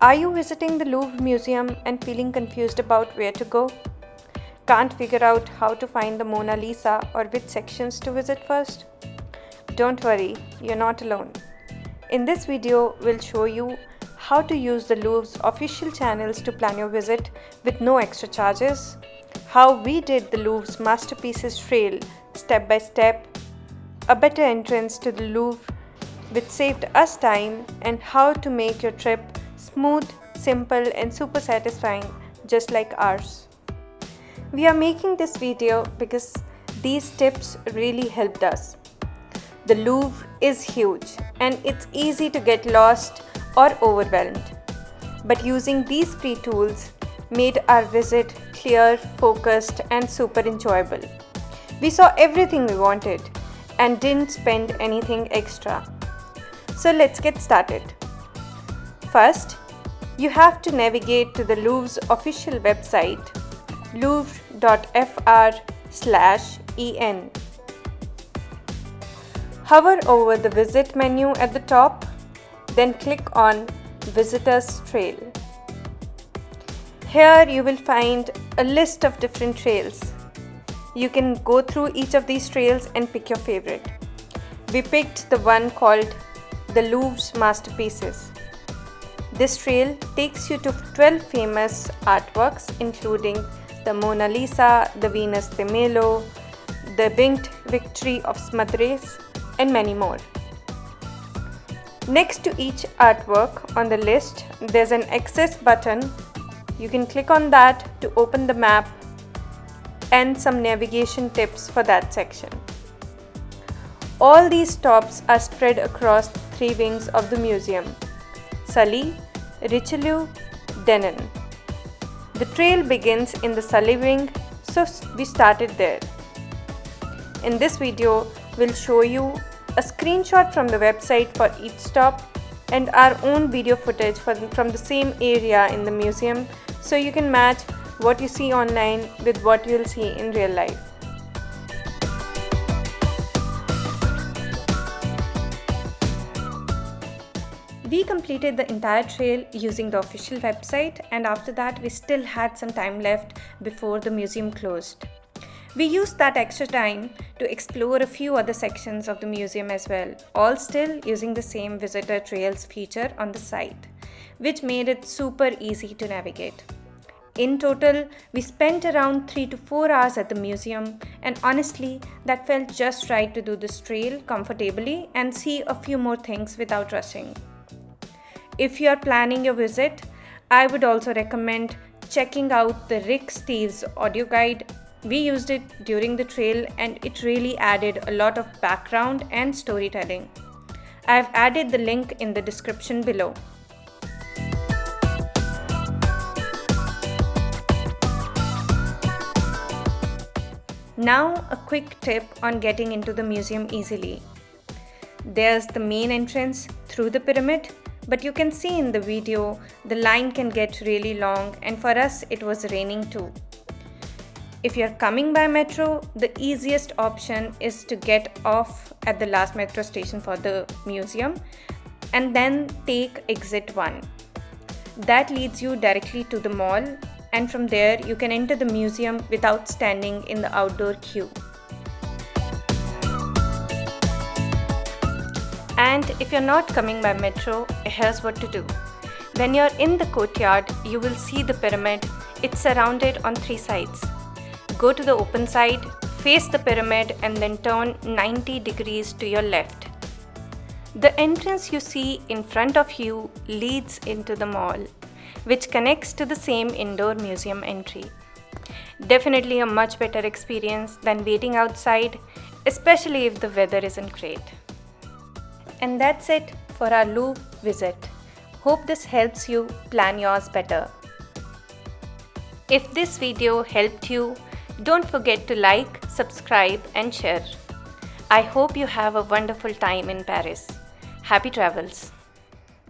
Are you visiting the Louvre Museum and feeling confused about where to go? Can't figure out how to find the Mona Lisa or which sections to visit first? Don't worry, you're not alone. In this video, we'll show you how to use the Louvre's official channels to plan your visit with no extra charges, how we did the Louvre's Masterpieces Trail step by step, a better entrance to the Louvre which saved us time, and how to make your trip smooth, simple and super satisfying just like ours. We are making this video because these tips really helped us. The Louvre is huge and it's easy to get lost or overwhelmed. But using these free tools made our visit clear, focused and super enjoyable. We saw everything we wanted and didn't spend anything extra. So let's get started. First, you have to navigate to the Louvre's official website, louvre.fr/en. Hover over the Visit menu at the top, then click on Visitors Trail. Here you will find a list of different trails. You can go through each of these trails and pick your favorite. We picked the one called the Louvre's Masterpieces. This trail takes you to 12 famous artworks including the Mona Lisa, the Venus de Milo, the Winged Victory of Smothers, and many more. Next to each artwork on the list, there's an Access button. You can click on that to open the map and some navigation tips for that section. All these stops are spread across 3 wings of the museum: Sully, Richelieu, Denon. The trail begins in the Sully wing, so we started there. In this video, we'll show you a screenshot from the website for each stop and our own video footage from the same area in the museum, so you can match what you see online with what you'll see in real life. We completed the entire trail using the official website, and after that we still had some time left before the museum closed. We used that extra time to explore a few other sections of the museum as well, all still using the same visitor trails feature on the site, which made it super easy to navigate. In total, we spent around 3 to 4 hours at the museum, and honestly, that felt just right to do this trail comfortably and see a few more things without rushing. If you are planning your visit, I would also recommend checking out the Rick Steves audio guide. We used it during the trail and it really added a lot of background and storytelling. I have added the link in the description below. Now a quick tip on getting into the museum easily. There's the main entrance through the pyramid, but you can see in the video the line can get really long, and for us it was raining too. If you're coming by metro, the easiest option is to get off at the last metro station for the museum and then take exit 1. That leads you directly to the mall, and from there you can enter the museum without standing in the outdoor queue. And if you're not coming by metro, here's what to do. When you're in the courtyard, you will see the pyramid. It's surrounded on 3 sides. Go to the open side, face the pyramid and then turn 90 degrees to your left. The entrance you see in front of you leads into the mall, which connects to the same indoor museum entry. Definitely a much better experience than waiting outside, especially if the weather isn't great. And that's it for our Louvre visit. Hope this helps you plan yours better. If this video helped you, don't forget to like, subscribe and share. I hope you have a wonderful time in Paris. Happy travels!